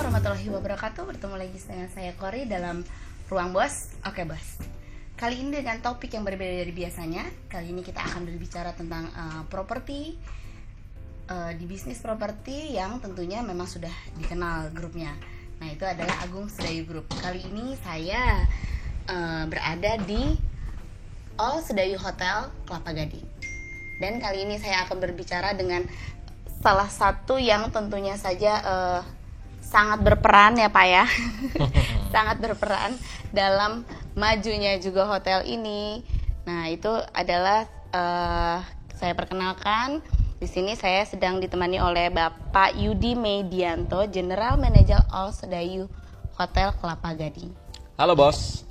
warahmatullahi wabarakatuh. Bertemu lagi dengan saya Kori dalam Ruang Bos. Oke Bos, kali ini dengan topik yang berbeda dari biasanya. Kali ini kita akan berbicara tentang properti, di bisnis properti yang tentunya memang sudah dikenal grupnya. Nah, itu adalah Agung Sedayu Group. Kali ini saya berada di All Sedayu Hotel Kelapa Gading. Dan kali ini saya akan berbicara dengan salah satu yang tentunya saja sangat berperan ya Pak ya. Sangat berperan dalam majunya juga hotel ini. Nah, itu adalah saya perkenalkan. Di sini saya sedang ditemani oleh Bapak Yudi Medianto, General Manager All Sedayu Hotel Kelapa Gading. Halo Bos.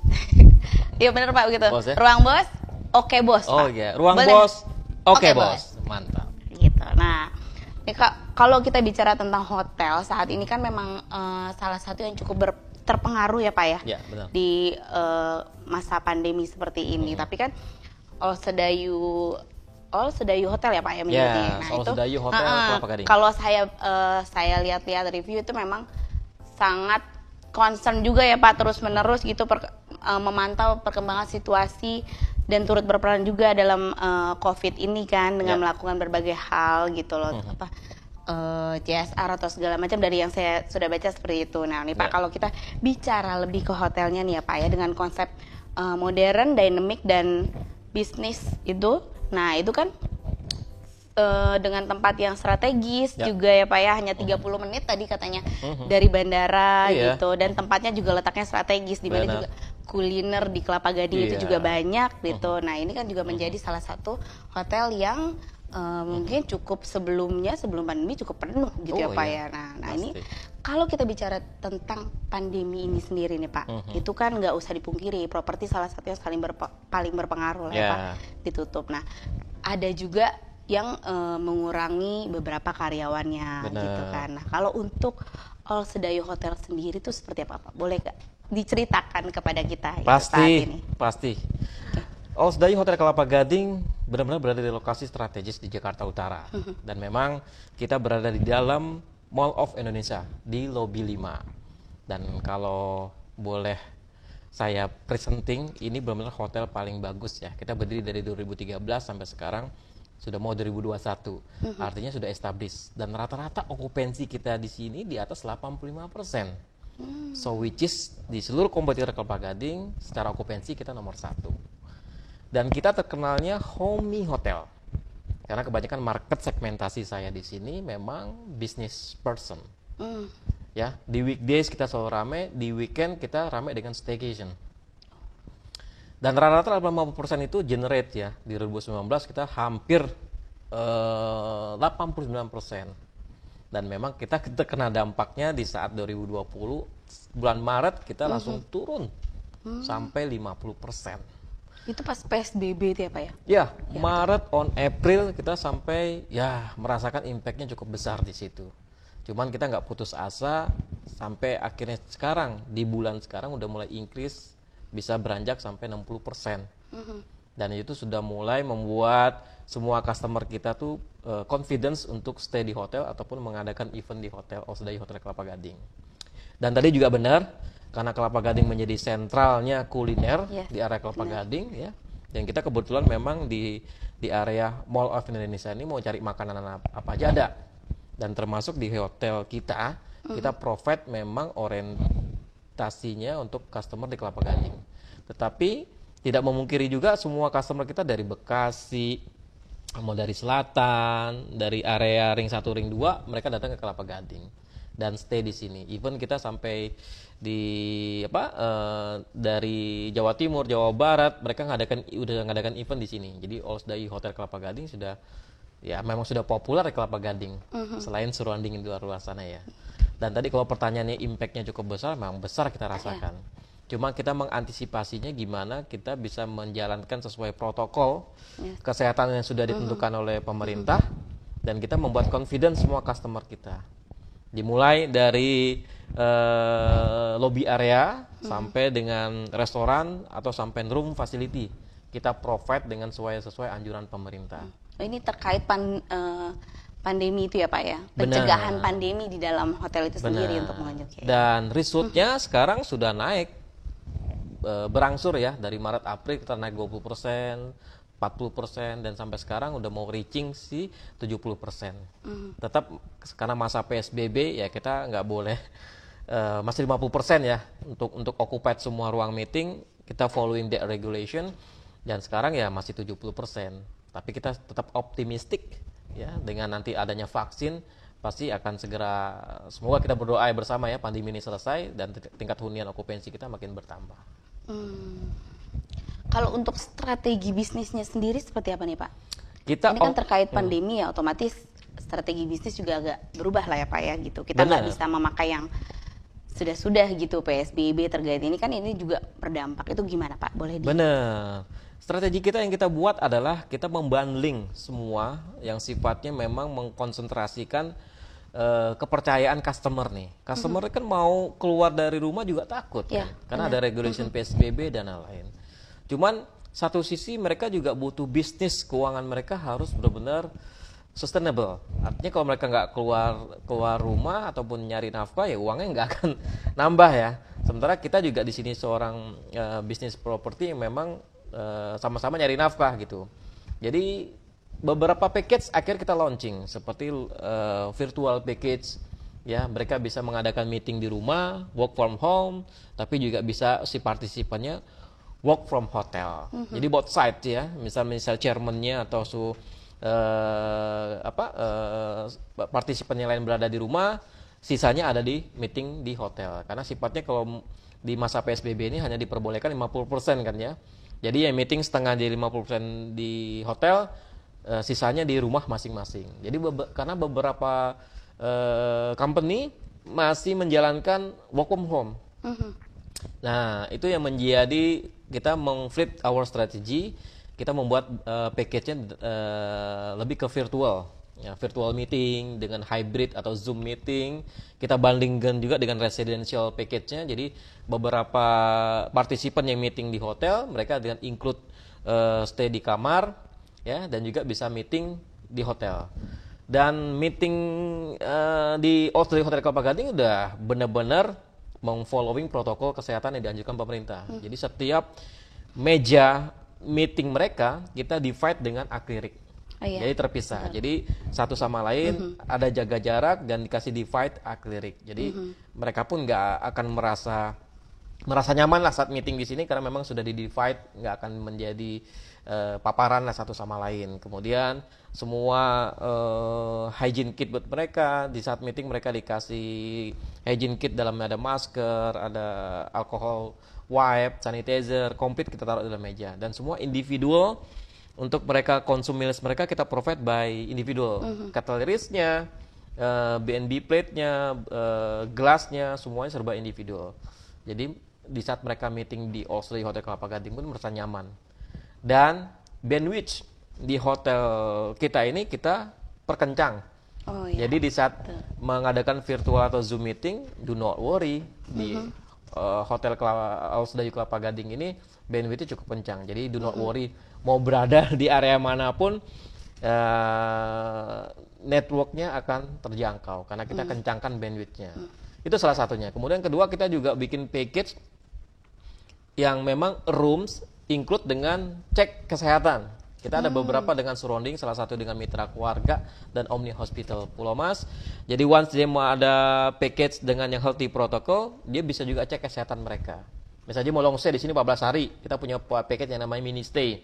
Iya benar Pak begitu. Bos, ya? Ruang Bos, oke Bos. Oh iya, Ruang Boleh? Bos, oke Oke, Bos. Mantap. Gitu. Nah, ini kalau kita bicara tentang hotel saat ini kan memang salah satu yang cukup terpengaruh ya Pak ya, Ya, benar. di masa pandemi seperti ini. Tapi kan All Sedayu Hotel ya Pak ya menyebutnya. Ya, All Sedayu Hotel Kelapa Gading. Kalau saya lihat-lihat review itu memang sangat concern juga ya Pak, terus menerus gitu memantau perkembangan situasi dan turut berperan juga dalam COVID ini kan dengan melakukan berbagai hal gitu loh, CSR atau segala macam dari yang saya sudah baca seperti itu. Nah nih Pak, kalau kita bicara lebih ke hotelnya nih ya Pak ya, dengan konsep modern, dynamic dan bisnis itu, nah itu kan dengan tempat yang strategis juga ya Pak ya, hanya 30 menit tadi katanya dari bandara gitu, dan tempatnya juga letaknya strategis di mana juga kuliner di Kelapa Gading itu juga banyak gitu. Nah ini kan juga menjadi salah satu hotel yang mungkin cukup sebelum pandemi cukup penuh gitu ya Pak ya. Nah ini kalau kita bicara tentang pandemi ini sendiri nih Pak, itu kan nggak usah dipungkiri properti salah satu yang paling berpengaruh lah ya Pak, ditutup. Nah ada juga yang mengurangi beberapa karyawannya. Bener. Gitu kan. Nah kalau untuk All Sedayu Hotel sendiri itu seperti apa Pak? Boleh gak diceritakan kepada kita saat ini? Pasti. All Sedayu Hotel Kelapa Gading benar-benar berada di lokasi strategis di Jakarta Utara. Dan memang kita berada di dalam Mall of Indonesia di Lobby 5. Dan kalau boleh saya presenting, ini benar-benar hotel paling bagus ya. Kita berdiri dari 2013 sampai sekarang sudah mau 2021. Artinya sudah established, dan rata-rata okupansi kita di sini di atas 85%. So which is di seluruh kompetitor Kelapa Gading secara okupansi kita nomor 1. Dan kita terkenalnya homey hotel. Karena kebanyakan market segmentasi saya di sini memang business person. Ya, di weekdays kita selalu rame, di weekend kita rame dengan staycation. Dan rata-rata 80% itu generate ya. Di 2019 kita hampir 89%. Dan memang kita terkena dampaknya di saat 2020 bulan Maret kita langsung turun sampai 50%. Itu pas PSBB itu ya Pak ya? Ya, Maret on April kita sampai ya merasakan impactnya cukup besar di situ. Cuman kita nggak putus asa sampai akhirnya sekarang di bulan sekarang udah mulai increase, bisa beranjak sampai 60%. Dan itu sudah mulai membuat semua customer kita tuh confidence untuk stay di hotel ataupun mengadakan event di hotel All Sedayu Hotel Kelapa Gading. Dan tadi juga benar, karena Kelapa Gading menjadi sentralnya kuliner di area Kelapa Gading ya. Dan kita kebetulan memang di area Mall of Indonesia ini mau cari makanan apa aja ada. Dan termasuk di hotel kita provide memang orientasinya untuk customer di Kelapa Gading. Tetapi tidak memungkiri juga semua customer kita dari Bekasi, mau dari selatan, dari area ring 1, ring 2, mereka datang ke Kelapa Gading dan stay di sini. Even kita sampai di dari Jawa Timur, Jawa Barat, mereka udah ngadakan event di sini. Jadi All Sedayu Hotel Kelapa Gading sudah ya memang sudah populer di Kelapa Gading. Selain surrounding di luar sana ya. Dan tadi kalau pertanyaannya impactnya cukup besar, memang besar kita rasakan. Cuma kita mengantisipasinya gimana kita bisa menjalankan sesuai protokol kesehatan yang sudah ditentukan oleh pemerintah, dan kita membuat confidence semua customer kita. Dimulai dari lobby area sampai dengan restoran atau sampai room facility, kita provide dengan sesuai anjuran pemerintah. Ini terkait pandemi itu ya Pak ya, Benar. pencegahan pandemi di dalam hotel itu sendiri untuk mengunjungi. Dan resultnya sekarang sudah naik, berangsur ya, dari Maret April kita naik 20%, 40%, dan sampai sekarang udah mau reaching si 70%. Tetap karena masa PSBB ya kita nggak boleh, masih 50% ya untuk occupied semua ruang meeting, kita following that regulation, dan sekarang ya masih 70%. Tapi kita tetap optimistik ya, dengan nanti adanya vaksin pasti akan segera, semoga kita berdoa bersama ya, pandemi ini selesai dan tingkat hunian okupansi kita makin bertambah. Kalau untuk strategi bisnisnya sendiri seperti apa nih Pak? Kita ini kan terkait pandemi ya, otomatis strategi bisnis juga agak berubah lah ya Pak ya gitu. Kita nggak bisa memakai yang sudah gitu PSBB terkait ini kan, ini juga berdampak. Itu gimana Pak? Boleh Bener. Strategi kita yang kita buat adalah kita membundling semua yang sifatnya memang mengkonsentrasikan kepercayaan customer nih. Customer kan mau keluar dari rumah juga takut kan, karena ada regulation PSBB dan lain-lain. Cuman satu sisi mereka juga butuh bisnis, keuangan mereka harus benar-benar sustainable. Artinya kalau mereka nggak keluar rumah ataupun nyari nafkah ya uangnya nggak akan nambah ya. Sementara kita juga di sini seorang bisnis properti yang memang sama-sama nyari nafkah gitu. Jadi beberapa package akhir kita launching seperti virtual package ya, mereka bisa mengadakan meeting di rumah, work from home, tapi juga bisa si partisipannya work from hotel. Jadi both side ya, misal chairman-nya atau partisipan yang lain berada di rumah, sisanya ada di meeting di hotel. Karena sifatnya kalau di masa PSBB ini hanya diperbolehkan 50% kan ya. Jadi ya meeting setengah di 50% di hotel, sisanya di rumah masing-masing. Jadi karena beberapa company masih menjalankan work from home. Nah, itu yang menjadi kita meng-flip our strategy, kita membuat package-nya lebih ke virtual. Ya, virtual meeting dengan hybrid atau Zoom meeting, kita bandingkan juga dengan residential package-nya. Jadi beberapa partisipan yang meeting di hotel, mereka dengan include stay di kamar, ya, dan juga bisa meeting di hotel. Dan meeting di Hotel Kelapa Gading udah benar-benar meng-following protokol kesehatan yang dianjurkan pemerintah. Jadi setiap meja meeting mereka kita divide dengan akrilik. Jadi terpisah. Jadi satu sama lain ada jaga jarak dan dikasih divide akrilik. Jadi mereka pun nggak akan merasa nyaman lah saat meeting di sini karena memang sudah di divide, nggak akan menjadi paparan lah satu sama lain. Kemudian semua hygiene kit buat mereka, di saat meeting mereka dikasih hygiene kit, dalamnya ada masker, ada alcohol wipe, sanitizer, komplit kita taruh di dalam meja. Dan semua individual. Untuk mereka konsumilis mereka kita provide by individual, cutlery-nya, B&B plate-nya, gelasnya, semuanya serba individual. Jadi di saat mereka meeting di Allstay Hotel Kelapa Gading pun merasa nyaman. Dan bandwidth di hotel kita ini kita perkencang. Jadi di saat mengadakan virtual atau Zoom meeting, do not worry, di Hotel Allstay Kelapa Gading ini bandwidth-nya cukup kencang. Jadi do not worry, mau berada di area manapun networknya akan terjangkau karena kita kencangkan bandwidth-nya. Itu salah satunya. Kemudian kedua, kita juga bikin package yang memang rooms include dengan cek kesehatan. Kita ada beberapa dengan surrounding, salah satu dengan Mitra Keluarga dan Omni Hospital Pulau Mas. Jadi once dia mau ada package dengan yang healthy protocol, dia bisa juga cek kesehatan mereka. Misalnya mau long stay di sini 14 hari, kita punya package yang namanya mini stay.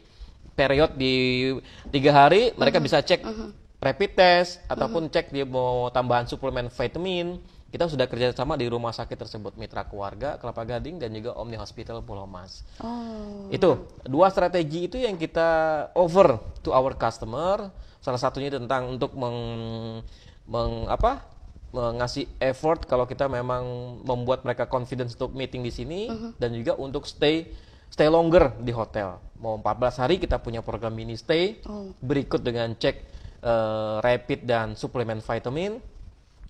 Period di 3 hari, mereka bisa cek rapid test ataupun cek dia mau tambahan suplemen vitamin. Kita sudah kerjasama di rumah sakit tersebut, Mitra Keluarga Kelapa Gading dan juga Omni Hospital Pulau Mas. Itu 2 strategi itu yang kita offer to our customer. Salah satunya tentang untuk mengasih effort kalau kita memang membuat mereka confidence untuk meeting di sini, dan juga untuk stay longer di hotel. Mau 14 hari kita punya program mini stay berikut dengan cek rapid dan suplemen vitamin,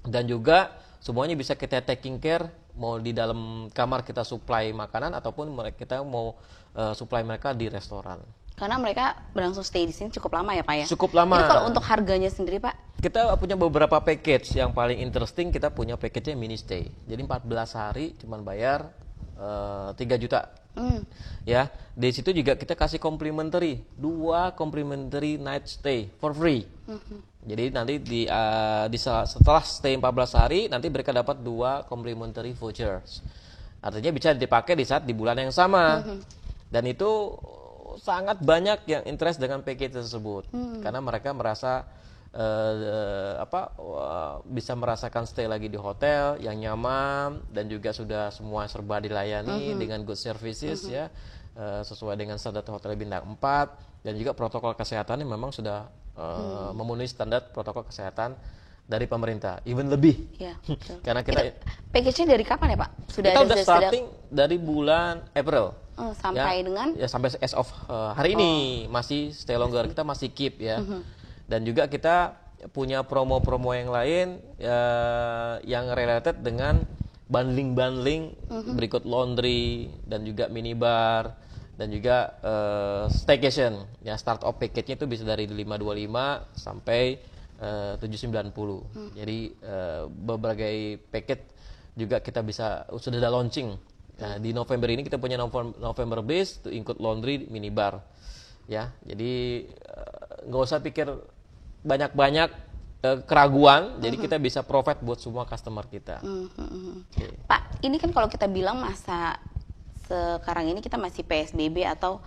dan juga semuanya bisa kita taking care, mau di dalam kamar kita supply makanan ataupun kita mau supply mereka di restoran. Karena mereka berlangsung stay di sini cukup lama ya Pak ya? Cukup lama. Ini kalau untuk harganya sendiri Pak? Kita punya beberapa package yang paling interesting. Kita punya package-nya mini stay. Jadi 14 hari cuman bayar 3 juta. Ya, di situ juga kita kasih complimentary 2 complimentary night stay for free. Jadi nanti setelah stay 14 hari nanti mereka dapat 2 complimentary vouchers. Artinya bisa dipakai di saat di bulan yang sama. Dan itu sangat banyak yang interest dengan package tersebut karena mereka merasa bisa merasakan stay lagi di hotel yang nyaman dan juga sudah semua serba dilayani dengan good services ya, sesuai dengan standar hotel bintang 4 dan juga protokol kesehatannya memang sudah memenuhi standar protokol kesehatan dari pemerintah, even lebih. Ya, Karena kita package-nya dari kapan ya Pak? Kita udah starting dari bulan April. Sampai dengan? Ya sampai as of hari ini masih stay longer, kita masih keep ya. Dan juga kita punya promo-promo yang lain yang related dengan bundling-bundling berikut laundry dan juga minibar dan juga staycation. Ya start up package-nya itu bisa dari 525 sampai 790. Jadi berbagai package juga kita sudah ada launching. Nah, di November ini kita punya November base to include laundry minibar. Ya, jadi nggak usah pikir banyak-banyak keraguan, jadi kita bisa provide buat semua customer kita. Okay. Pak, ini kan kalau kita bilang masa sekarang ini kita masih PSBB atau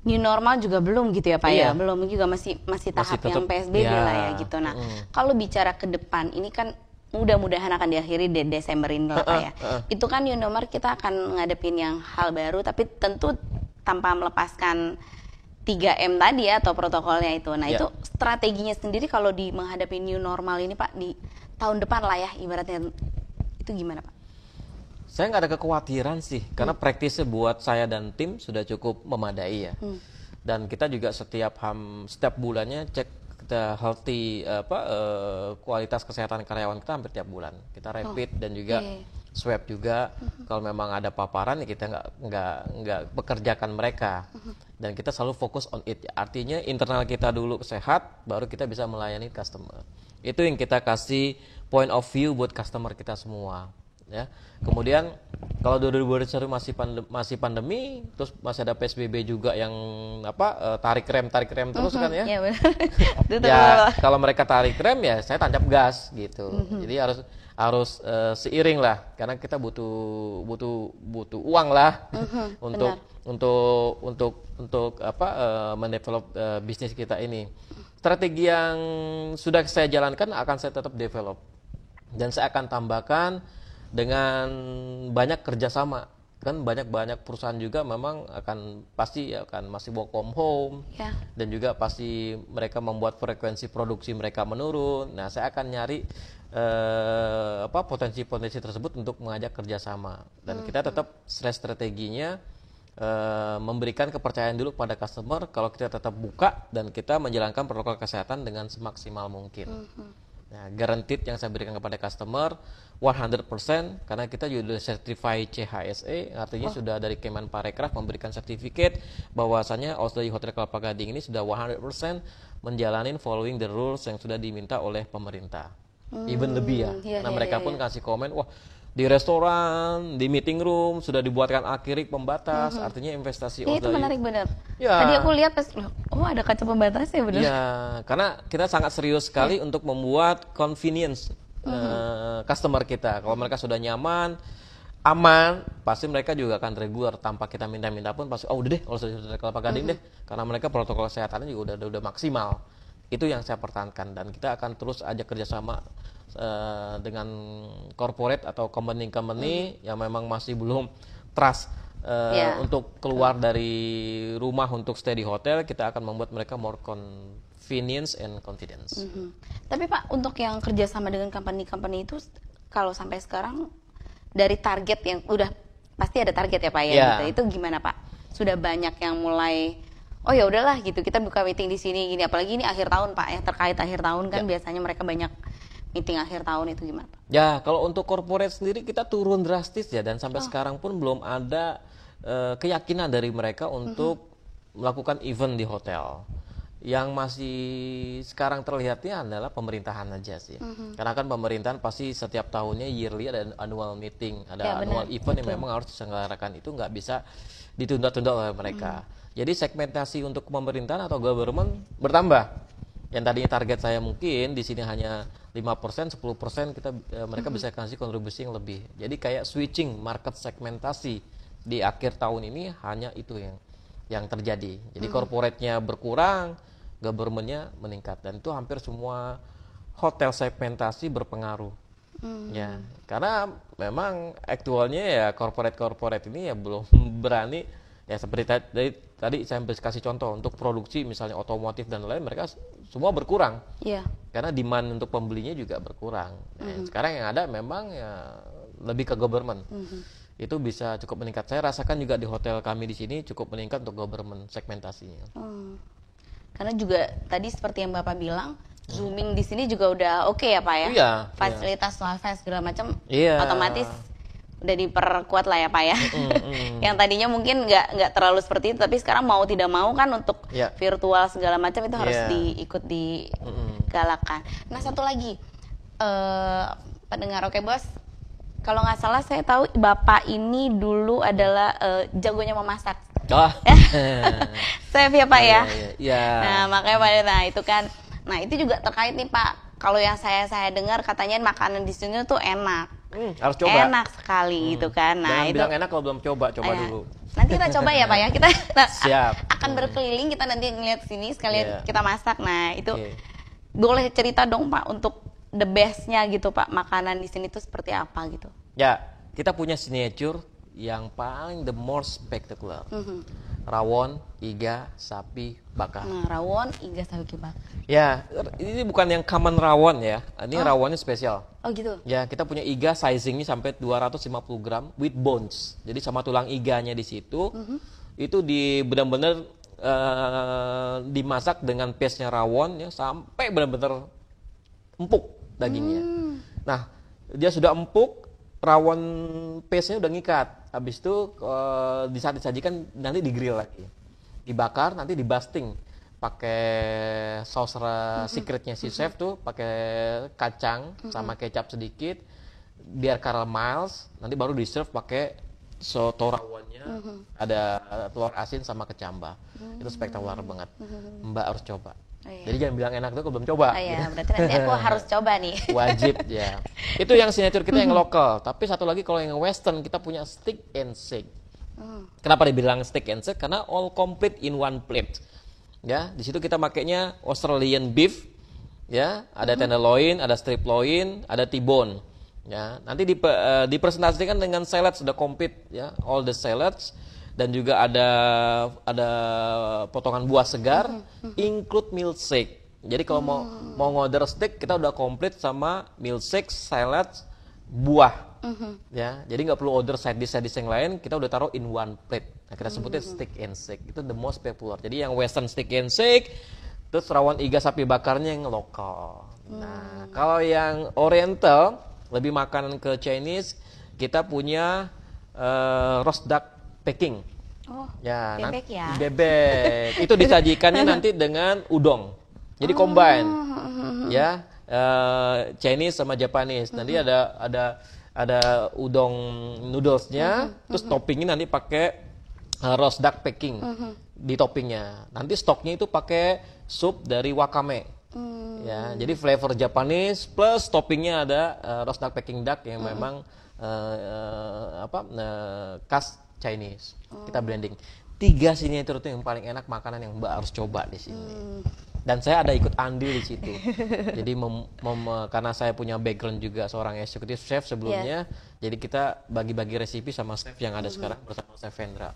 new normal juga belum gitu ya Pak ya, belum juga masih tahap yang PSBB lah ya gitu. Nah, kalau bicara ke depan ini kan mudah-mudahan akan diakhiri di Desember ini lah Pak ya. Itu kan new normal kita akan ngadepin yang hal baru, tapi tentu tanpa melepaskan 3M tadi ya, atau protokolnya itu. Nah itu strateginya sendiri kalau di menghadapi new normal ini Pak, di tahun depan lah ya ibaratnya, itu gimana Pak? Saya nggak ada kekhawatiran sih, karena praktisnya buat saya dan tim sudah cukup memadai ya. Dan kita juga setiap bulannya cek kita healthy kualitas kesehatan karyawan kita hampir tiap bulan. Kita rapid dan juga swab juga. Kalau memang ada paparan ya kita nggak pekerjakan mereka. Dan kita selalu fokus on it. Artinya internal kita dulu sehat, baru kita bisa melayani customer. Itu yang kita kasih point of view buat customer kita semua. Ya. Kemudian kalau 2021 masih pandemi, terus masih ada PSBB juga yang tarik rem terus kan ya. Ya kalau mereka tarik rem ya saya tancap gas gitu. Jadi harus seiring lah, karena kita butuh uang lah untuk mendevelop bisnis kita ini. Strategi yang sudah saya jalankan akan saya tetap develop dan saya akan tambahkan dengan banyak kerjasama. Kan banyak perusahaan juga memang pasti akan masih work from home dan juga pasti mereka membuat frekuensi produksi mereka menurun. Nah saya akan nyari potensi-potensi tersebut untuk mengajak kerjasama, dan kita tetap strateginya memberikan kepercayaan dulu pada customer kalau kita tetap buka dan kita menjalankan protokol kesehatan dengan semaksimal mungkin. Nah, guaranteed yang saya berikan kepada customer 100% karena kita juga certified CHSE, artinya sudah dari Kemenparekraf memberikan sertifikat bahwasanya Ausdai Hotel Kelapa Gading ini sudah 100% menjalani following the rules yang sudah diminta oleh pemerintah. Even lebih ya. Nah, mereka pun kasih komen, wah di restoran, di meeting room sudah dibuatkan akrilik pembatas, artinya investasi Ausdai. Itu menarik benar. Tadi aku lihat pas, ada kaca pembatas ya benar. Ya, karena kita sangat serius sekali untuk membuat convenience customer kita. Kalau mereka sudah nyaman, aman, pasti mereka juga akan regular tanpa kita minta-minta pun pasti udah deh kalau sudah Kelapa Gading deh, karena mereka protokol kesehatannya juga udah maksimal. Itu yang saya pertahankan, dan kita akan terus ajak kerjasama dengan corporate atau company yang memang masih belum trust untuk keluar dari rumah untuk stay di hotel. Kita akan membuat mereka more convenience and confidence. Tapi Pak, untuk yang kerjasama dengan company itu kalau sampai sekarang dari target yang udah pasti ada target ya Pak ya, gitu. Itu gimana Pak? Sudah banyak yang mulai ya udahlah gitu, kita buka meeting di sini gini, apalagi ini akhir tahun Pak ya, terkait akhir tahun kan biasanya mereka banyak meeting akhir tahun, itu gimana Pak? Ya, kalau untuk corporate sendiri kita turun drastis ya, dan sampai sekarang pun belum ada keyakinan dari mereka untuk melakukan event di hotel. Yang masih sekarang terlihatnya adalah pemerintahan aja sih. Karena kan pemerintahan pasti setiap tahunnya yearly ada annual meeting, ada annual event yang memang harus diselenggarakan, itu nggak bisa ditunda-tunda oleh mereka. Jadi segmentasi untuk pemerintahan atau government bertambah. Yang tadinya target saya mungkin di sini hanya 5%, 10% mereka bisa kasih kontribusi yang lebih. Jadi kayak switching market segmentasi di akhir tahun ini hanya itu yang terjadi. Jadi corporate-nya berkurang, government-nya meningkat, dan itu hampir semua hotel segmentasi berpengaruh. Ya, karena memang aktualnya ya corporate ini ya belum berani ya, seperti tadi saya kasih contoh untuk produksi misalnya otomotif dan lain, mereka semua berkurang. Karena demand untuk pembelinya juga berkurang. Sekarang yang ada memang ya lebih ke government. Itu bisa cukup meningkat. Saya rasakan juga di hotel kami di sini cukup meningkat untuk government segmentasinya. Karena juga tadi seperti yang Bapak bilang, zooming di sini juga udah oke ya Pak ya. Iya, fasilitas wifi segala macam iya, otomatis udah diperkuat lah ya Pak ya. Yang tadinya mungkin nggak terlalu seperti itu, tapi sekarang mau tidak mau kan untuk virtual segala macam itu harus digalakan. Nah satu lagi, pendengar Oke Bos, kalau nggak salah saya tahu Bapak ini dulu adalah jagonya memasak. Chef ya Pak ya. Nah makanya Pak, nah itu kan, nah itu juga terkait nih Pak. Kalau yang saya dengar katanya makanan di sini tuh enak. Harus coba. Enak sekali itu kan. Nah, jangan itu bilang enak kalau belum coba dulu. Nanti kita coba ya Pak ya. Kita Siap. akan berkeliling, kita nanti ngeliat sini sekalian kita masak. Nah, itu boleh cerita dong Pak untuk the best-nya gitu Pak, makanan di sini tuh seperti apa gitu. Ya, kita punya signature yang paling the most spectacular. Rawon, iga, sapi bakar. Nah, rawon, iga, sapi bakar. Ya, ini bukan yang common rawon ya. Ini rawonnya spesial. Oh gitu. Ya, kita punya iga sizingnya sampai 250 gram with bones. Jadi sama tulang iganya di situ. Itu benar-benar dimasak dengan paste-nya rawon ya sampai benar-benar empuk dagingnya. Nah, dia sudah empuk, rawon paste-nya udah ngikat. Habis itu di saat disajikan nanti di-grill lagi. Dibakar, nanti di-basting pakai saus secretnya si chef tuh, pakai kacang sama kecap sedikit biar caramels, nanti baru di-serve pakai soto rawonnya, ada telur asin sama kecambah. Itu spektakuler banget. Mbak harus coba. Jadi jangan bilang enak tuh kalau belum coba. Berarti nanti aku harus coba nih. Wajib ya. Itu yang signature kita yang lokal. Tapi satu lagi kalau yang western kita punya steak and shake. Kenapa dibilang steak and shake? Karena all complete in one plate. Ya, di situ kita makainya Australian beef. Ya, ada tenderloin, ada strip loin, ada T-bone. Ya, nanti dipresentasikan dengan salad sudah complete ya, all the salads. Dan juga ada potongan buah segar, include milkshake. Jadi kalau mau ngorder steak kita udah komplit sama milkshake, salad, buah. Ya, jadi nggak perlu order side dish yang lain, kita udah taruh in one plate. Nah, kita sebutnya steak and shake. Itu the most popular. Jadi yang western steak and shake, terus rawon iga sapi bakarnya yang lokal. Nah, kalau yang oriental lebih makanan ke Chinese, kita punya roast duck Peking. Ya, bebek ya. Bebek. Itu disajikannya nanti dengan udon. Jadi combine. Ya, Chinese sama Japanese. Nanti ada udon noodlesnya, terus toppingnya nanti pakai roast duck Peking di toppingnya. Nanti stoknya itu pakai sup dari wakame. Ya, jadi flavor Japanese plus toppingnya ada roast duck Peking duck yang memang khas Chinese. Kita blending. 3 signature itu yang paling enak makanan yang Mbak harus coba di sini. Dan saya ada ikut andil di situ. Jadi karena saya punya background juga seorang executive chef sebelumnya, jadi kita bagi-bagi resepi sama chef yang ada sekarang bersama Chef Vendra.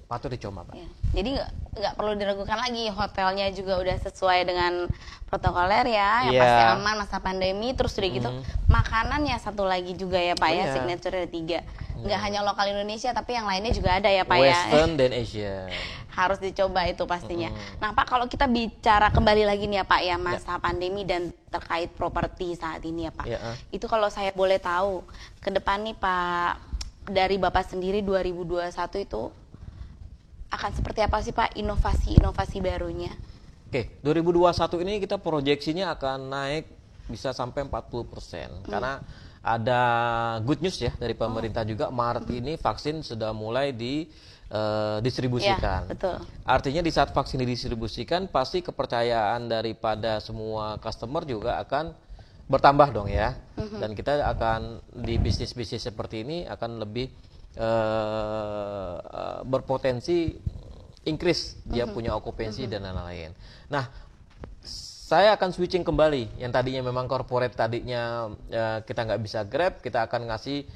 Patut dicoba, Pak. Jadi nggak perlu diragukan lagi, hotelnya juga udah sesuai dengan protokoler ya, yang pasti aman masa pandemi. Terus udah gitu, makanannya satu lagi juga ya Pak ya, signature ada 3. Nggak hanya lokal Indonesia, tapi yang lainnya juga ada ya Pak ya. Western dan Asia. Harus dicoba itu pastinya. Nah Pak, kalau kita bicara kembali lagi nih ya Pak ya, masa pandemi dan terkait properti saat ini ya Pak. Itu kalau saya boleh tahu, ke depan nih Pak, dari Bapak sendiri 2021 itu akan seperti apa sih Pak inovasi-inovasi barunya? Oke, 2021 ini kita proyeksinya akan naik bisa sampai 40%. Karena ada good news ya dari pemerintah juga, Maret ini vaksin sudah mulai didistribusikan. Ya, betul. Artinya di saat vaksin didistribusikan, pasti kepercayaan daripada semua customer juga akan bertambah dong ya. Dan kita akan di bisnis-bisnis seperti ini akan lebih berpotensi increase dia punya okupansi dan lain-lain. Nah, saya akan switching kembali yang tadinya memang corporate tadinya kita nggak bisa grab, kita akan ngasih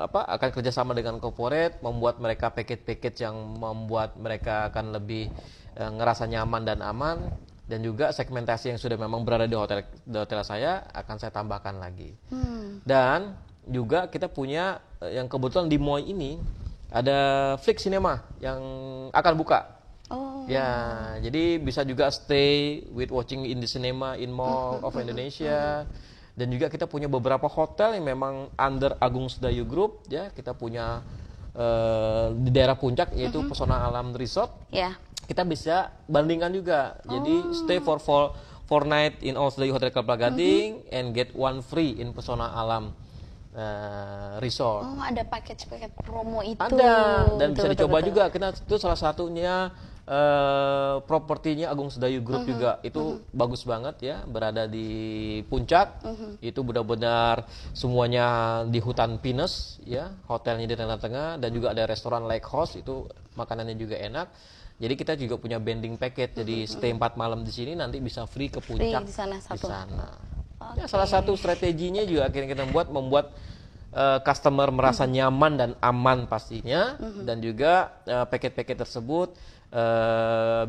akan kerjasama dengan corporate, membuat mereka package-package yang membuat mereka akan lebih ngerasa nyaman dan aman, dan juga segmentasi yang sudah memang berada di hotel saya akan saya tambahkan lagi. Dan juga kita punya yang kebetulan di mall ini ada Flix Cinema yang akan buka. Oh. Ya, jadi bisa juga stay with watching in the cinema in Mall of Indonesia. Dan juga kita punya beberapa hotel yang memang under Agung Sedayu Group ya. Kita punya di daerah Puncak yaitu Pesona Alam Resort. Ya. Kita bisa bandingkan juga. Jadi stay for 4 night in All Sedayu Hotel Kelapa Gading and get one free in Pesona Alam Resort. Oh, ada package-package promo itu. Ada, dan bisa dicoba betul. juga. Kita itu salah satunya propertinya Agung Sedayu Group juga. Itu bagus banget ya, berada di Puncak. Itu benar-benar semuanya di hutan pinus ya, hotelnya di tengah-tengah, dan juga ada restoran Lake House, itu makanannya juga enak. Jadi kita juga punya banding package. Jadi stay 4 malam di sini, nanti bisa free ke Puncak di sana satu. Ya, salah satu strateginya juga akhirnya kita membuat customer merasa nyaman dan aman pastinya, dan juga paket-paket tersebut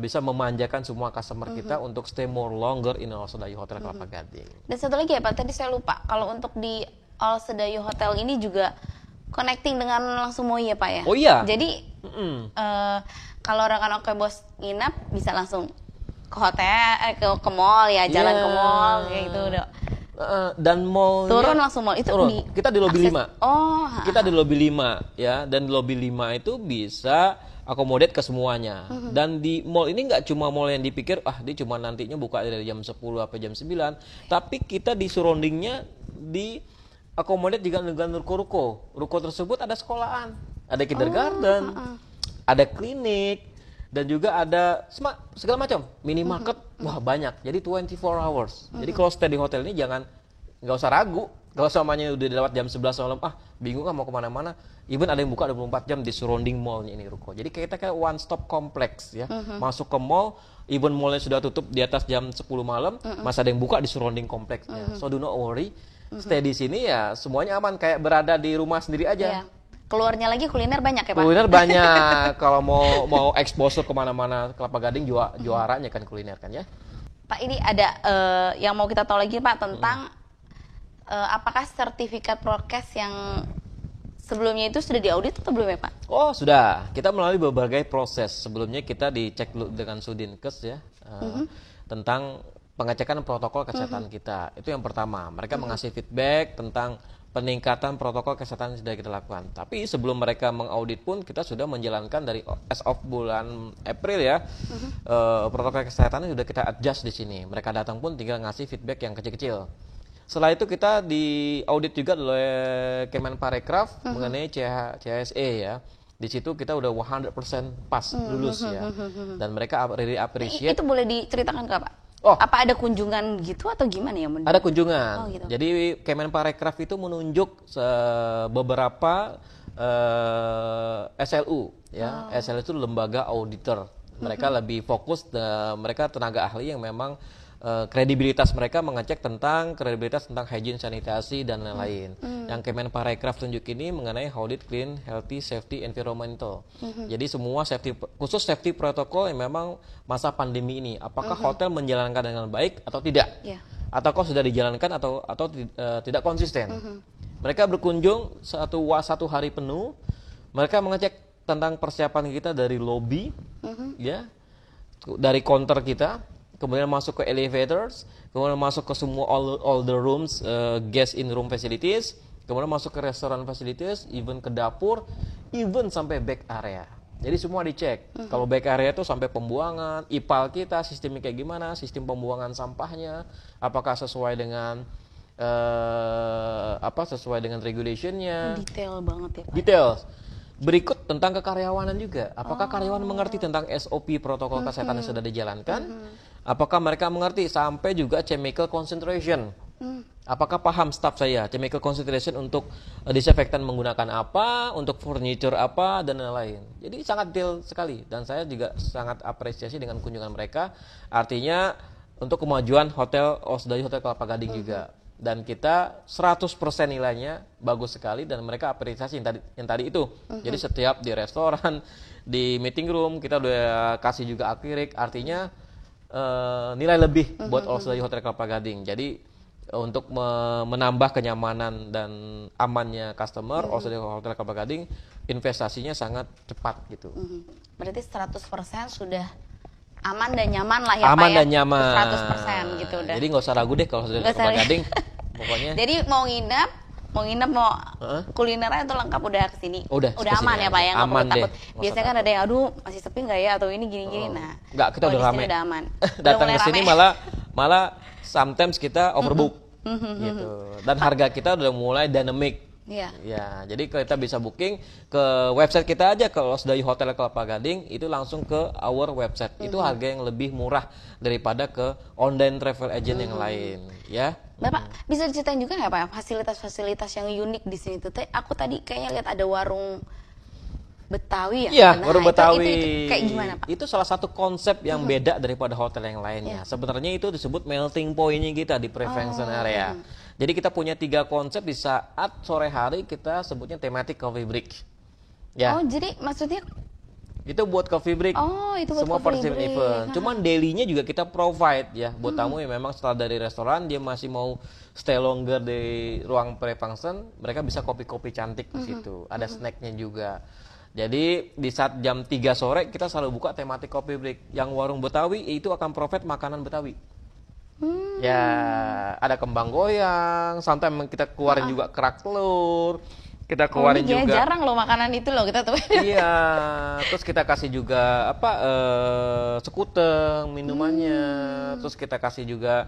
bisa memanjakan semua customer kita untuk stay more longer in All Sedayu Hotel Kelapa Gading. Dan satu lagi ya Pak, tadi saya lupa, kalau untuk di All Sedayu Hotel ini juga connecting dengan langsung MOI ya Pak ya? Oh iya. Jadi kalau rekan Oke Bos nginap bisa langsung ke hotel, ke mall ya, jalan ke mall kayak gitu udah. Dan mallnya turun langsung mall itu kita di lobby 5. Oh, kita di lobby 5 ya, dan di lobby 5 itu bisa akomodate ke semuanya. Dan di mall ini nggak cuma mall yang dipikir dia cuma nantinya buka dari jam 10 sampai jam 9, tapi kita di surroundingnya di akomodate juga dengan ruko-ruko. Ruko tersebut ada sekolahan, ada kindergarten, ada klinik, dan juga ada segala macam minimarket. Wah, banyak. Jadi 24 hours. Jadi kalau stay di hotel ini nggak usah ragu. Kalau semuanya udah lewat jam 11 malam, bingung kan mau kemana-mana. Even ada yang buka 24 jam di surrounding mallnya ini ruko. Jadi kita kayak one stop kompleks ya. Masuk ke mall, even mallnya sudah tutup di atas jam 10 malam, masih ada yang buka di surrounding kompleksnya. So do not worry. Stay di sini ya semuanya aman, kayak berada di rumah sendiri aja. Iya. Keluarnya lagi kuliner banyak ya Pak? Kuliner banyak. Kalau mau exposure kemana-mana Kelapa Gading juaranya kan kuliner kan ya. Pak, ini ada yang mau kita tahu lagi Pak tentang apakah sertifikat prokes yang sebelumnya itu sudah diaudit atau belum ya Pak? Oh sudah, kita melalui berbagai proses. Sebelumnya kita dicek dengan Sudinkes ya, tentang pengecekan protokol kesehatan kita. Itu yang pertama, mereka mengasih feedback tentang peningkatan protokol kesehatan yang sudah kita lakukan. Tapi sebelum mereka mengaudit pun kita sudah menjalankan dari as of bulan April ya, protokol kesehatannya sudah kita adjust di sini. Mereka datang pun tinggal ngasih feedback yang kecil-kecil. Setelah itu kita diaudit juga oleh Kemenparekraf mengenai CHSE ya. Di situ kita udah 100% pas lulus ya. Dan mereka really appreciate. Itu boleh diceritakan nggak Pak? Apa ada kunjungan gitu atau gimana ya? Ada kunjungan. Gitu. Jadi Kemenparekraf itu menunjuk beberapa SLU ya. SLU itu lembaga auditor. Mereka lebih fokus, mereka tenaga ahli yang memang kredibilitas mereka mengecek tentang kredibilitas tentang hygiene, sanitasi dan lain-lain. Yang Kemenparekraf tunjuk ini mengenai audit clean, healthy, safety, environmental. Jadi semua khusus safety protokol yang memang masa pandemi ini, apakah hotel menjalankan dengan baik atau tidak, ataukah sudah dijalankan atau tidak konsisten. Mereka berkunjung satu hari penuh, mereka mengecek tentang persiapan kita dari lobby, ya, dari counter kita. Kemudian masuk ke elevators, kemudian masuk ke semua all the rooms, guest in room facilities, kemudian masuk ke restoran facilities, even ke dapur, even sampai back area. Jadi semua dicek. Kalau back area itu sampai pembuangan, IPAL kita sistemnya kayak gimana, sistem pembuangan sampahnya, apakah sesuai dengan sesuai dengan regulationnya. Detail banget ya Pak. Detail. Berikut tentang kekaryawanan juga. Apakah karyawan mengerti tentang SOP protokol kesehatan yang sudah dijalankan? Apakah mereka mengerti sampai juga chemical concentration? Apakah paham staf saya chemical concentration untuk disinfektan menggunakan apa, untuk furniture apa, dan lain-lain. Jadi sangat detail sekali, dan saya juga sangat apresiasi dengan kunjungan mereka. Artinya untuk kemajuan hotel Osdayu Hotel Kelapa Gading juga. Dan kita 100% nilainya bagus sekali, dan mereka apresiasi yang tadi itu. Jadi setiap di restoran, di meeting room kita udah kasih juga akrilik, artinya nilai lebih buat Osdayu Hotel Kelapa Gading. Jadi untuk menambah kenyamanan dan amannya customer, Osdayu Hotel Kelapa Gading investasinya sangat cepat gitu. Berarti 100% sudah aman dan nyaman lah ya aman Pak ya? Dan nyaman. 100% gitu udah. Jadi nggak usah ragu deh kalau Osdayu Kelapa Gading. Pokoknya. Jadi mau nginep mau kulinernya itu lengkap udah kesini. Udah aman ya Pak ya, nggak aman perlu takut. deh. Biasanya kan ada yang aduh masih sepi nggak ya atau ini gini-gini. Nah, nggak, kita udah rame. Udah aman. Datang ke sini malah sometimes kita overbook gitu. Dan harga kita udah mulai dynamic. Iya. Ya, jadi kita bisa booking ke website kita aja, ke Osdayu Hotel Kelapa Gading itu langsung ke our website. Itu harga yang lebih murah daripada ke online travel agent yang lain, ya. Bapak bisa diceritain juga nggak Pak fasilitas-fasilitas yang unik di sini tuh? Aku tadi kayaknya lihat ada warung Betawi ya? Iya, Nah, warung Betawi. Itu kayak gimana Pak? Itu salah satu konsep yang beda daripada hotel yang lainnya. Sebenarnya itu disebut melting point-nya kita di prevention area. Jadi kita punya 3 konsep di saat sore hari kita sebutnya thematic coffee break. Ya. Oh, jadi maksudnya itu buat coffee break. Oh, itu buat semua coffee break. event. Cuman daily-nya juga kita provide ya buat tamu yang memang setelah dari restoran dia masih mau stay longer di ruang pre-function, mereka bisa kopi-kopi cantik di situ. Ada snacknya juga. Jadi di saat jam 3 sore kita selalu buka thematic coffee break. Yang warung Betawi itu akan provide makanan Betawi. Ya, ada kembang goyang, sometimes kita keluarin juga kerak telur. Kita keluarin juga. Jarang loh makanan itu loh kita tuh. Iya, terus kita kasih juga sekuteng minumannya. Terus kita kasih juga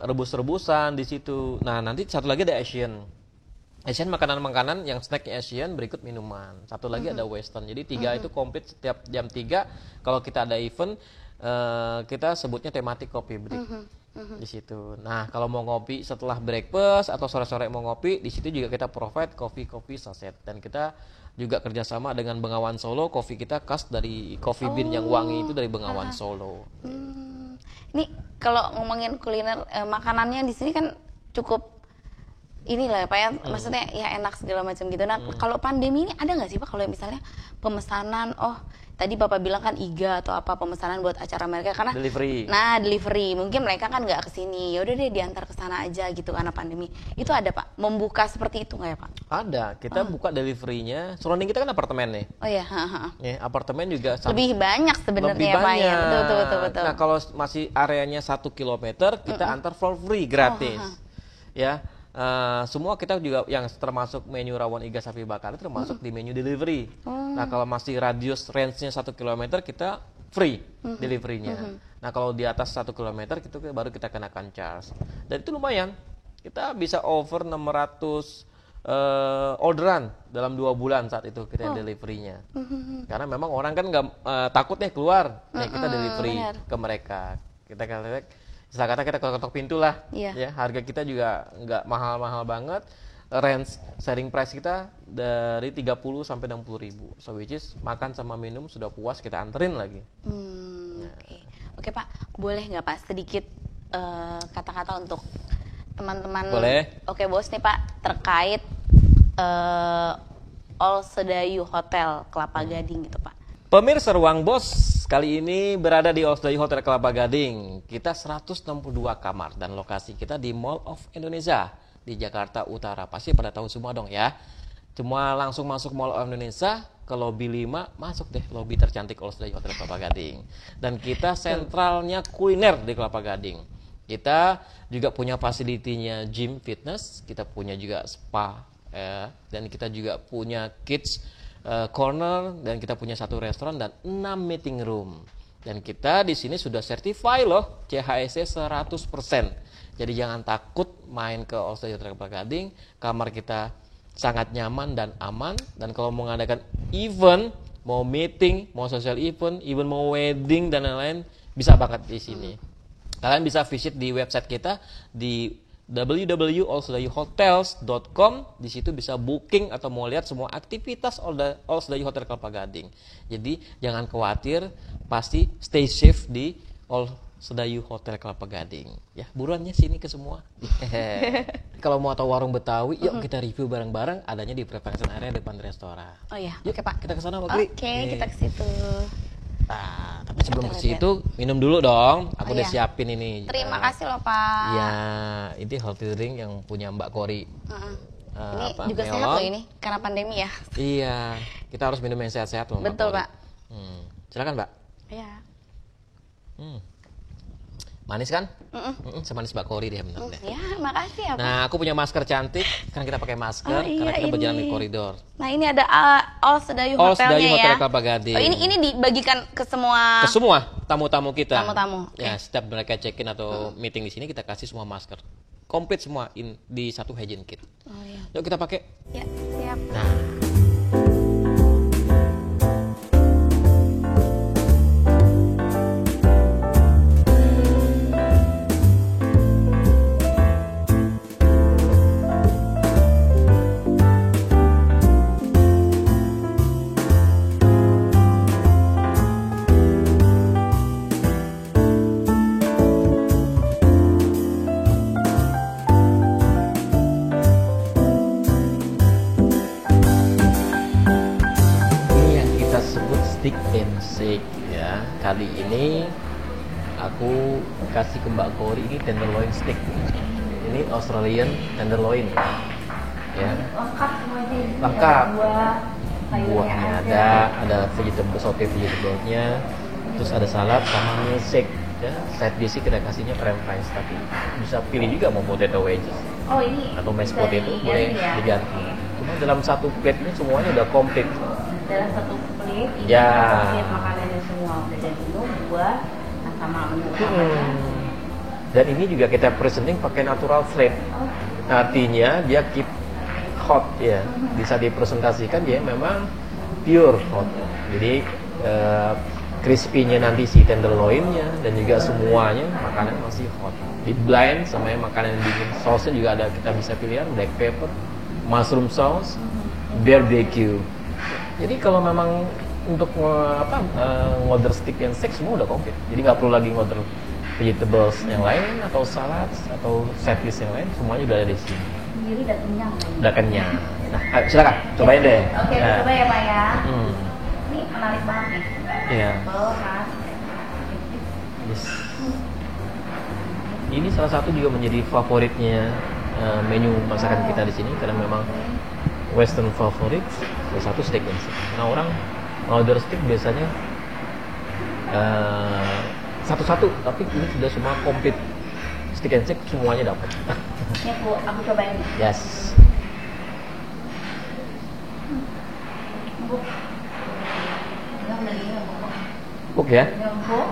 rebus-rebusan di situ. Nah, nanti satu lagi ada Asian makanan-makanan yang snacknya Asian, berikut minuman. Satu lagi ada Western. Jadi 3 itu komplit setiap jam 3 kalau kita ada event kita sebutnya thematic coffee break. Di situ. Nah, kalau mau ngopi setelah breakfast atau sore-sore mau ngopi, di situ juga kita provide coffee saset, dan kita juga kerjasama dengan Bengawan Solo. Coffee kita khas dari coffee bean yang wangi itu dari Bengawan Solo. Ini kalau ngomongin kuliner makanannya di sini kan cukup inilah ya Pak ya, maksudnya ya enak segala macam gitu. Nah, kalau pandemi ini ada nggak sih Pak kalau misalnya pemesanan, tadi Bapak bilang kan IGA atau apa pemesanan buat acara mereka karena delivery. Nah, delivery. Mungkin mereka kan nggak kesini. Ya udah deh diantar ke sana aja gitu karena pandemi. Itu ada Pak membuka seperti itu nggak ya Pak? Ada. Kita buka delivery-nya. Surrounding kita kan apartemen nih. Oh ya, Ya, apartemen juga lebih banyak sebenarnya ya Pak ya. Betul. Nah, kalau masih areanya 1 kilometer, kita antar for free gratis. Ya. Semua kita juga yang termasuk menu rawon iga sapi bakar termasuk di menu delivery. Nah, kalau masih radius range-nya 1 km kita free delivery-nya. Nah, kalau di atas 1 km itu baru kita kenakan charge. Dan itu lumayan. Kita bisa over 600 orderan dalam 2 bulan saat itu kita delivery-nya. Karena memang orang kan nggak takut nih keluar, kita delivery ke mereka. Kita kata kita ketok pintu lah, ya harga kita juga nggak mahal-mahal banget, range sharing price kita dari 30 sampai 60 ribu, so which is makan sama minum sudah puas kita anterin lagi. Oke Pak, boleh nggak Pak sedikit kata-kata untuk teman-teman? Boleh. Oke bos nih Pak, terkait Osdayu Hotel Kelapa Gading gitu Pak. Pemirsa Ruang Bos, kali ini berada di Osdayu Hotel Kelapa Gading. Kita 162 kamar dan lokasi kita di Mall of Indonesia di Jakarta Utara. Pasti pada tahu semua dong ya. Cuma langsung masuk Mall of Indonesia ke lobby 5, masuk deh lobby tercantik Osdayu Hotel Kelapa Gading. Dan kita sentralnya kuliner di Kelapa Gading. Kita juga punya fasilitinya gym fitness, kita punya juga spa dan kita juga punya kids corner, dan kita punya 1 restoran dan 6 meeting room. Dan kita di sini sudah certified loh CHSE 100%. Jadi jangan takut main ke All Study Hotel Kelapa Gading. Kamar kita sangat nyaman dan aman. Dan kalau mau mengadakan event, mau meeting, mau social event, even mau wedding dan lain-lain, bisa banget di sini. Kalian bisa visit di website kita di www.allsudayuhotels.com. Di situ bisa booking atau mau lihat semua aktivitas All Sudayu Hotel Kelapa Gading. Jadi jangan khawatir, pasti stay safe di All Sudayu Hotel Kelapa Gading. Ya, buruannya sini ke semua. Kalau mau tahu warung Betawi, yuk kita review bareng-bareng. Adanya di preparation area depan restoran. Oh iya, yuk oke Pak. kita ke sana, Pak Gri. Oke, kita ke situ. Nah, tapi sebelum ke situ minum dulu dong. Aku udah iya. siapin ini. Terima kasih loh Pak. Ya, ini healthy drink yang punya Mbak Kori. Ini juga sehat loh ini, karena pandemi ya. Iya, kita harus minum yang sehat-sehat loh. Betul Pak. Silakan Mbak. Iya. Manis kan? Semanis Mbak Kori deh bener deh. Ya, makasih ya Pak. Nah, aku punya masker cantik. Kan kita pakai masker karena kita berjalan di koridor. Nah, ini ada All Sudayu All Hotelnya Sudayu ya. Hotel Kelapa Gading. Oh, ini dibagikan ke semua. Ke semua tamu-tamu kita. Tamu-tamu. Ya, setiap mereka check-in atau meeting di sini kita kasih semua masker. Komplit semua di satu hygiene kit. Oh iya. Yuk kita pakai. Ya, siap. Nah. Stick and shake ya. Kali ini aku kasih ke Mbak Kori ini tenderloin stick. Ini Australian tenderloin. Ya. Lengkap semuanya. Lengkap. Buahnya ada vegetable saute vegetable-nya. Terus ada salad sama milkshake. Ya, side dish kita kasihnya french fries, tapi bisa pilih juga mau potato wedges. Oh, ini atau mashed potato boleh diganti. Cuma dalam satu plate ini semuanya udah komplit. Dalam satu plate ini ya. Komplit makanannya semua, udah ada minum, buah, sama menu utamanya. Dan ini juga kita presenting pakai natural flavor. Artinya dia keep hot ya. Bisa dipresentasikan dia memang pure hot. Jadi crispy-nya nanti si tenderloin-nya dan juga semuanya makanan masih hot. Di blend sama yang makanan yang dingin. Sausnya juga ada, kita bisa pilihan black pepper, mushroom sauce, barbecue. Jadi kalau memang untuk ngorder stick and shake semua udah komplit. Jadi nggak perlu lagi ngorder vegetables yang lain atau salad atau side dish yang lain, semuanya udah ada di sini. Sendiri udah kenyang. Udah kenyang. Nah, ayo, silakan cobain deh. Oke, coba ya Pak ya. Ini menarik banget nih. Iya. Kan. Yes. Ini salah satu juga menjadi favoritnya menu masakan kita di sini karena memang Western favorit. Salah satu steak and shake. Nah, orang order steak biasanya satu-satu, tapi ini sudah semua komplit steak and shake, semuanya dapat. Ini aku cobain. Yes. Empuk ya? Empuk.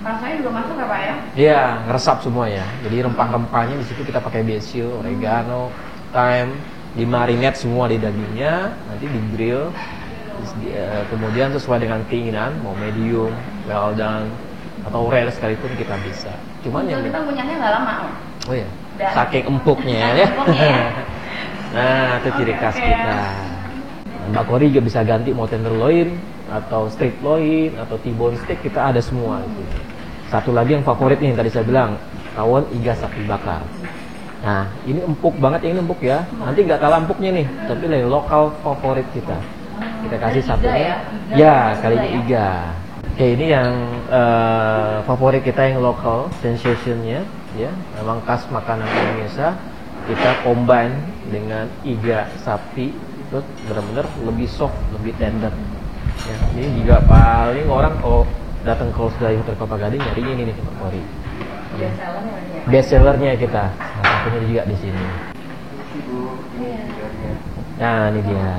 Rasanya juga masuk ya Pak ya? Iya, ngeresap semua ya. Jadi rempah-rempahnya di situ kita pakai basil, oregano, thyme, dimarinate semua di dagingnya, nanti di grill. Kemudian sesuai dengan keinginan, mau medium, well done, atau rare sekalipun kita bisa. Cuman yang kita punyanya nggak lama. Oh ya, saking empuknya ya. Nah, itu ciri khas kita. Mbak Kori juga bisa ganti mau tenderloin atau strip loin atau T-bone steak, kita ada semua itu. Satu lagi yang favorit nih tadi saya bilang, tawon iga sapi bakar. Nah, ini empuk banget, yang ini empuk ya. Nanti nggak kalah empuknya nih, tapi yang lokal favorit kita. Kita kasih satunya. Ya, kali ini iga. Oke, ini yang favorit kita yang lokal, sensationnya ya, memang khas makanan Indonesia. Kita combine dengan iga sapi, itu benar-benar lebih soft, lebih tender. Ya, ini juga paling orang kalau datang ke Sudayu Hotel Kelapa Gading nyarinya ini nih Pak Kori. Ya. Best sellernya kita, nah, satunya juga di sini. Nah, ini dia.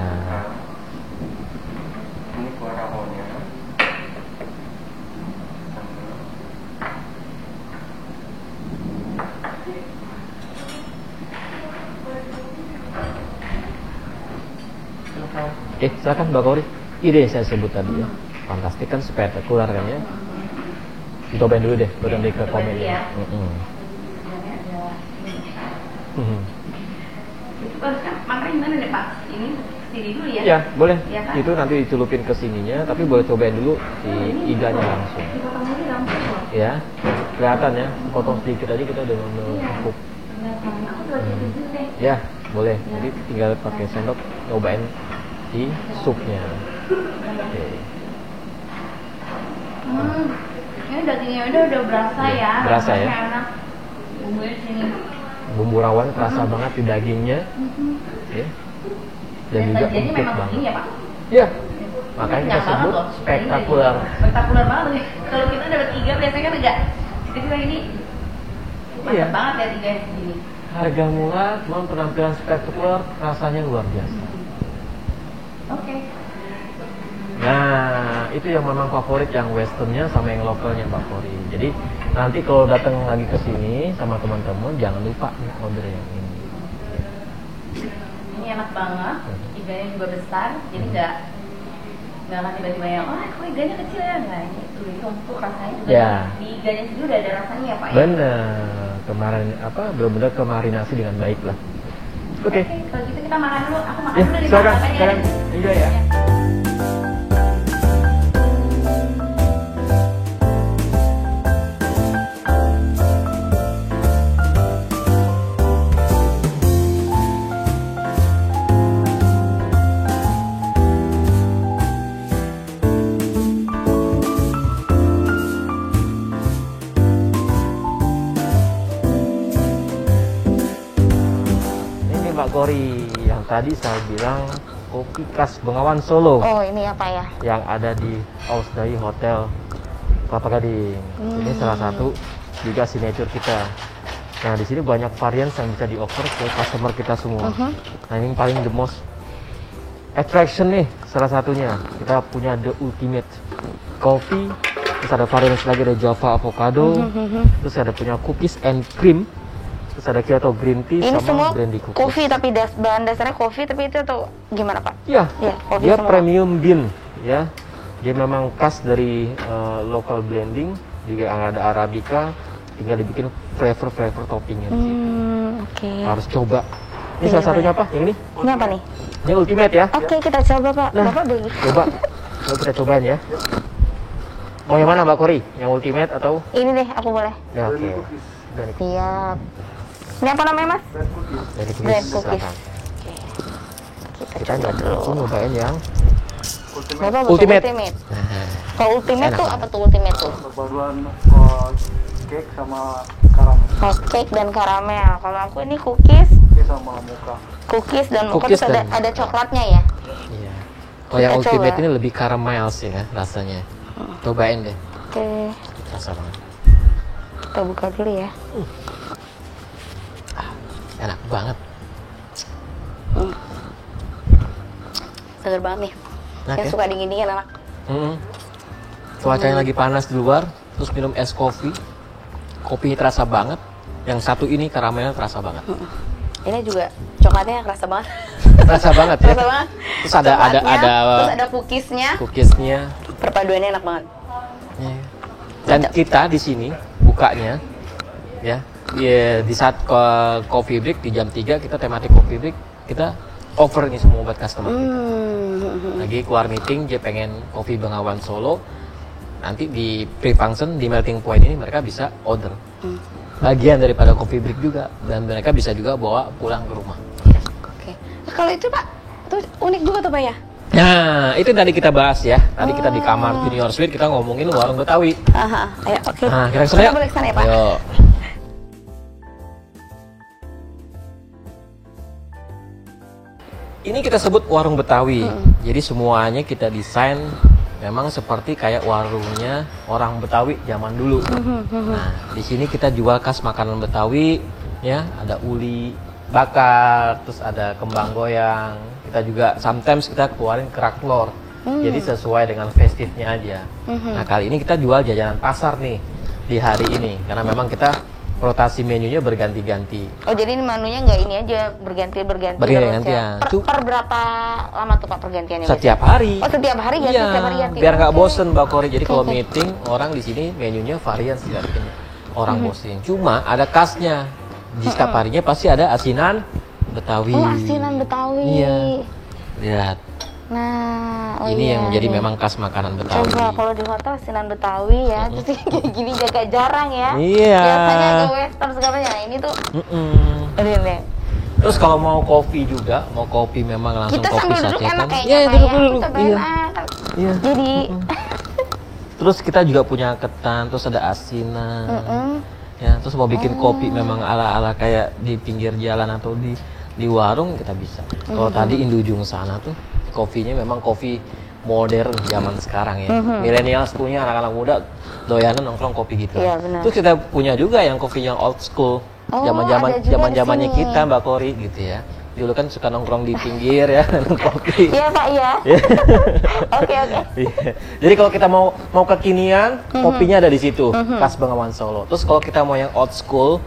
Silakan Mbak Kori. Ide yang saya sebut tadi ya. Fantastik kan, spektakuler kan ya. Cobain dulu deh, baru nanti ke komen ya. Makanya gimana deh Pak? Ini sini dulu ya? Ya, boleh. Ya, kan? Itu nanti dicelupin ke sininya, tapi boleh cobain dulu si iganya langsung. Dipotong aja langsung loh. Ya, kelihatan ya. Potong sedikit aja kita udah empuk. Aku tuh lagi di sini deh. Ya, boleh. Jadi tinggal pakai sendok nyobain si supnya. Oke. Ini dagingnya udah berasa ya. Berasa ya. Rasanya enak. Bumbunya di sini. Bumbu rawon terasa banget di dagingnya. Ya. Dan juga Jadi empuk memang banget. begini ya Pak? Ya. Makanya kita Kenyang banget sebut loh. spektakuler. Spektakuler banget nih. Kalau kita dapat 3 biasanya kan enggak. Jadi kayak ini mantap Iya. banget ya 3 segini. Harga murah, cuma penampilan spektakuler, rasanya luar biasa. Oke. Nah, itu yang memang favorit, yang westernnya sama yang lokalnya Mbak Kori. Jadi nanti kalau datang lagi ke sini sama teman-teman, jangan lupa nih order yang ini. Ini enak banget. Iganya juga besar. Jadi enggak akan tiba-tiba yang kok iganya kecil ya, enggak, ini lebih empuk rasanya juga. Ya. Di iganya sendiri udah ada rasanya ya Pak ya. Benar, kemarin benar-benar kemarinasi dengan baik lah. Oke. Kalau gitu kita makan dulu. Aku makan Ya, dulu di silakan, makan silakan. Enjoy ya. Ini Mbak Kori, yang tadi saya bilang kopi khas Bengawan Solo. Oh, ini apa ya? Yang ada di Ausdai Hotel Kelapa Gading. Ini salah satu juga signature kita. Nah, di sini banyak varian yang bisa di-offer ke customer kita semua. Nah, ini paling the most attraction nih, salah satunya. Kita punya the ultimate coffee. Terus ada varian lagi, ada Java avocado. Terus ada punya cookies and cream. Terus ada Kyoto green tea Ini sama semua brandy cookies. kopi tapi bahan dasarnya kopi, tapi itu tuh gimana Pak? Iya, Iya, kopi dia semua. premium bean ya. Dia memang khas dari local blending, juga ada arabica, tinggal dibikin flavor toppingnya di situ. Oke. Harus coba. Ini Iya, salah satunya Pak. apa? Yang ini? Ini apa nih? Ini ultimate ya. Oke, kita coba Pak. Nah, Bapak beli. Coba kita cobain ya. Mau yang mana Mbak Kori? Yang ultimate atau? Ini deh, aku boleh. Ya, oke. Dari Siap. Ini apa namanya Mas? dari Brand cookies, cookies. silakan. Kita Kita coba dulu. nyobain yang Bapak butuh Ultimate. ultimate. nah, Kalau ultimate Enak tuh banget. apa tuh ultimate tuh? perpaduan cake sama karamel. Oh, cake dan karamel. Kalau aku ini cookies, Cake sama mocha. cookies dan mocha, Cookies terus dan ada mocha. coklatnya ya. iya. Oh, yang Kita ultimate coba. ini lebih caramel sih ya rasanya. Cobain deh. Oke, Rasa banget. kita buka dulu ya. Enak banget. Seger banget nih. Enak Yang ya? suka dingin-dingin enak. Cuacanya lagi panas di luar, terus minum es kopi. Kopinya terasa banget. Yang satu ini karamelnya terasa banget. Ini juga coklatnya kerasa banget. Terasa banget ya. Kerasa banget. Terus ada Coklatnya, terus ada cookiesnya. cookiesnya. Perpaduannya enak banget. Ya. Dan kita di sini bukanya ya, di saat coffee break di jam 3 kita tematik coffee break, kita offer ini semua buat customer kita. Lagi keluar meeting, dia pengen kopi Bengawan Solo, nanti di pre-function di melting point ini mereka bisa order bagian daripada coffee break juga, dan mereka bisa juga bawa pulang ke rumah. Oke. Kalau itu Pak, tuh unik juga tuh Pak ya. Nah, itu tadi kita bahas ya. Tadi kita di kamar Junior Suite kita ngomongin warung Betawi. Aha, ayo oke. Nah, kita kesana yuk. boleh kesana ya Pak. Ayo. Ini kita sebut warung Betawi. Jadi semuanya kita desain memang seperti kayak warungnya orang Betawi zaman dulu. Nah, di sini kita jual khas makanan Betawi, ya. Ada uli bakar, terus ada kembang goyang. Kita juga sometimes kita keluarin kerak telur. Jadi sesuai dengan festifnya aja. Nah, kali ini kita jual jajanan pasar nih di hari ini, karena memang kita rotasi menunya berganti-ganti. Oh jadi ini menunya nggak ini aja berganti-ganti Berganti-ganti terus ya. Per berapa lama tuh Pak pergantiannya? Setiap hari. Oh setiap hari ganti, setiap hari ganti. Biar nggak Oke. bosen Mbak Kori. Jadi kalau Oke. meeting orang di sini menunya varian tidak bikin orang bosen. Cuma ada khasnya. Di setiap harinya pasti ada asinan Betawi. Oh asinan Betawi. Iya. Lihat. Nah, oh Ini iya, yang menjadi iya. memang khas makanan Betawi. Coba kalau di hotel asinan Betawi ya, terus kayak gini jaga jarang ya. Iya. Biasanya agak western segalanya. Nah, ini tuh, Mm-mm. ini. Terus kalau mau kopi juga, mau kopi memang langsung Kita kopi sambil duduk sasetan. enak kayaknya. Iya, Pak, duduk ya. dulu. Kita Iya. enak. Iya. Jadi, Terus kita juga punya ketan, terus ada asinan. Ya, terus mau bikin kopi memang ala-ala kayak di pinggir jalan atau di warung kita bisa. Kalau tadi Indujung sana tuh kopinya memang kopi modern zaman sekarang ya. Milenial punya, anak-anak muda doyanan nongkrong kopi gitu. Iya, benar. Terus kita punya juga yang kopi yang old school. Oh, Zaman-zaman ada juga zaman-zamannya di sini. kita Mbak Kori gitu ya. Dulu kan suka nongkrong di pinggir ya, minum kopi. iya Pak, iya. Oke. Iya. Jadi kalau kita mau kekinian, kopinya ada di situ, khas Bengawan Solo. Terus kalau kita mau yang old school,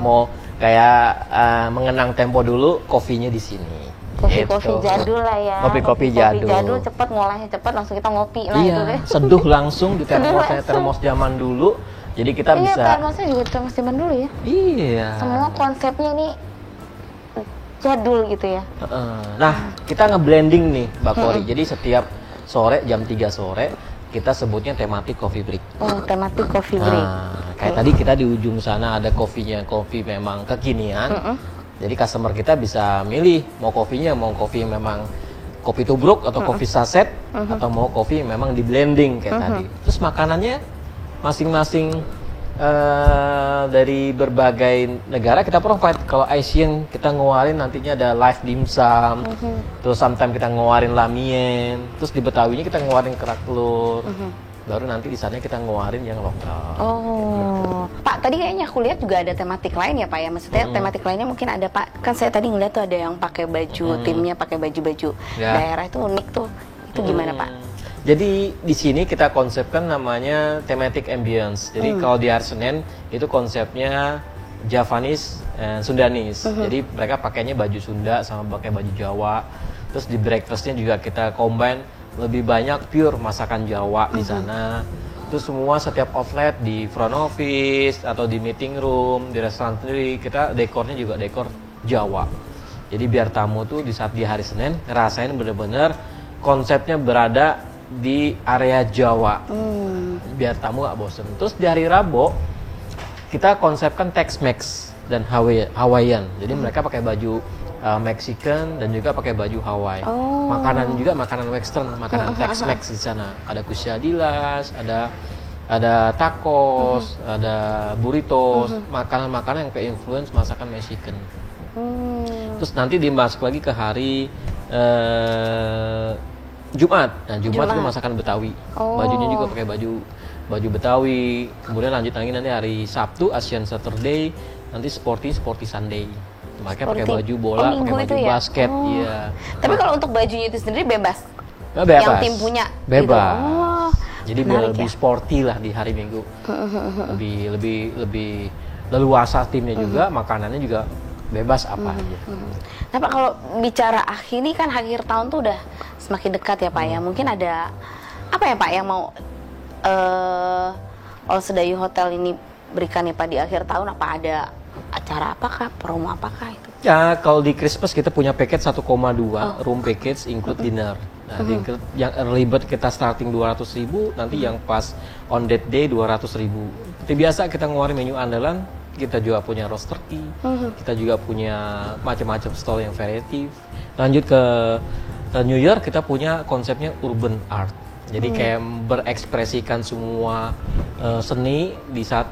mau kayak mengenang tempo dulu, kopinya di sini. Kopi-kopi Gitu. jadul lah ya. Kopi-kopi jadul. Cepat ngolahnya cepat, langsung kita ngopi lah itu Iya, deh. seduh langsung di termos, Seduh langsung. termos zaman dulu. Jadi kita Iya, bisa. termosnya juga termos zaman dulu ya. Iya. Semua konsepnya ini jadul gitu ya. Nah, kita nge-blending nih, Mbak Kori. Jadi setiap sore jam 3 sore kita sebutnya tematik coffee break. Oh, tematik coffee break. Nah, kayak tadi kita di ujung sana ada kopinya, kopi memang kekinian. Jadi customer kita bisa milih mau kopinya, mau kopi yang memang kopi tubruk atau kopi saset atau mau kopi yang memang di blending kayak tadi. Terus makanannya masing-masing dari berbagai negara kita provide. Kalau Asian kita ngeluarin nantinya ada live dimsum, terus sometimes kita ngeluarin lamien, terus di Betawinya kita ngeluarin kerak telur. Baru nanti di sana kita ngeluarin yang lokal. Oh, Pak, tadi kayaknya aku lihat juga ada tematik lain ya Pak ya. Maksudnya tematik lainnya mungkin ada Pak. Kan saya tadi ngeliat tuh ada yang pakai baju timnya pakai baju-baju Ya. daerah itu unik tuh. Itu gimana Pak? Jadi di sini kita konsepkan namanya thematic ambience. Jadi kalau di hari Senin itu konsepnya Javanese, Sundanese. Jadi mereka pakainya baju Sunda sama pakai baju Jawa. Terus di breakfastnya juga kita combine lebih banyak pure masakan Jawa di sana. Terus semua setiap outlet di front office atau di meeting room, di restoran sendiri kita dekornya juga dekor Jawa. Jadi biar tamu tuh di saat di hari Senin ngerasain bener-bener konsepnya berada di area Jawa. Biar tamu gak bosen. Terus di hari Rabu kita konsepkan Tex-Mex dan Hawaiian. Jadi mereka pakai baju Mexican dan juga pakai baju Hawaii. Makanan juga makanan Western, makanan Tex-Mex di sana. Ada quesadillas, ada tacos, ada burritos, makanan-makanan yang ke-influence masakan Mexican. Terus nanti dimasuk lagi ke hari Jumat. Nah, Jumat itu masakan Betawi. Bajunya juga pakai baju Betawi. Kemudian lanjut lagi nanti hari Sabtu Asian Saturday, nanti sporty Sunday. Mereka pakai baju bola, pakai baju basket, iya. Tapi kalau untuk bajunya itu sendiri bebas. Bebas. Yang tim punya. Bebas. Gitu. Oh, jadi biar menarik lebih ya. sporty lah di hari Minggu. lebih leluasa timnya juga, makanannya juga bebas apa aja. Nah Pak, kalau bicara akhir ini kan akhir tahun tuh udah semakin dekat ya Pak ya. Mungkin ada apa ya Pak yang mau All Sedayu Hotel ini berikan ya Pak di akhir tahun? Apa ada acara apakah, promo apakah itu? Ya, kalau di Christmas kita punya paket 1,2 room package include dinner. Nah, yang early bird kita starting 200.000, nanti yang pas on that day 200.000. Seperti biasa kita ngeluarin menu andalan, kita juga punya roast turkey, kita juga punya macam-macam stall yang variatif. Lanjut ke New Year kita punya konsepnya urban art. Jadi kayak berekspresikan semua seni di saat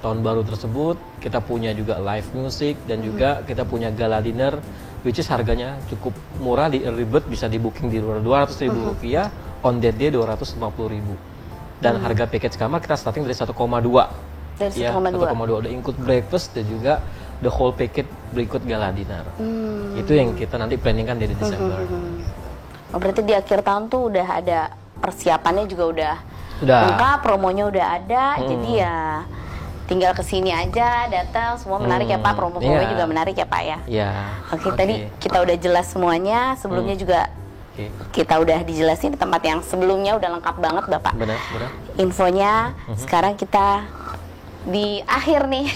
tahun baru tersebut. Kita punya juga live music dan juga kita punya gala dinner, which is harganya cukup murah di early bird, bisa di booking di 200.000 rupiah, on that day 250.000. Dan harga package kamar kita starting dari 1,2. Dari 1,2. Ya, 1,2 udah include breakfast dan juga the whole package berikut gala dinner. Itu yang kita nanti planningkan dari Desember. Oh, berarti di akhir tahun tuh udah ada persiapannya juga udah Udah. lengkap, promonya udah ada, jadi ya tinggal kesini aja, datang, semua menarik ya Pak, promo-promo Iya. juga menarik ya Pak ya. Iya. Oke, tadi kita udah jelas semuanya, sebelumnya juga Oke. kita udah dijelasin di tempat yang sebelumnya udah lengkap banget Bapak. Benar. Infonya, sekarang kita di akhir nih,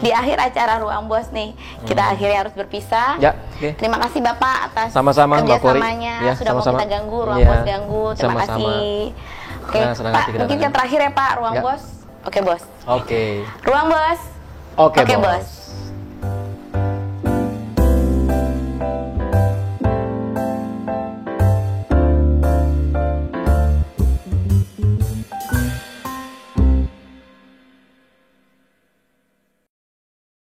di akhir acara Ruang Bos nih, kita akhirnya harus berpisah. Ya, oke. Terima kasih Bapak atas Sama-sama, Mbak Pori. kerjasamanya, Ya, sudah sama-sama. mau kita ganggu, Ruang Ya, Bos ganggu, terima sama-sama. kasih. Oke, Nah, senang Pak, hati mungkin kedatangan. yang terakhir ya Pak, Ruang Ya. Bos. Oke Bos, Oke. Ruang Bos. Oke, Oke, Bos. Bos.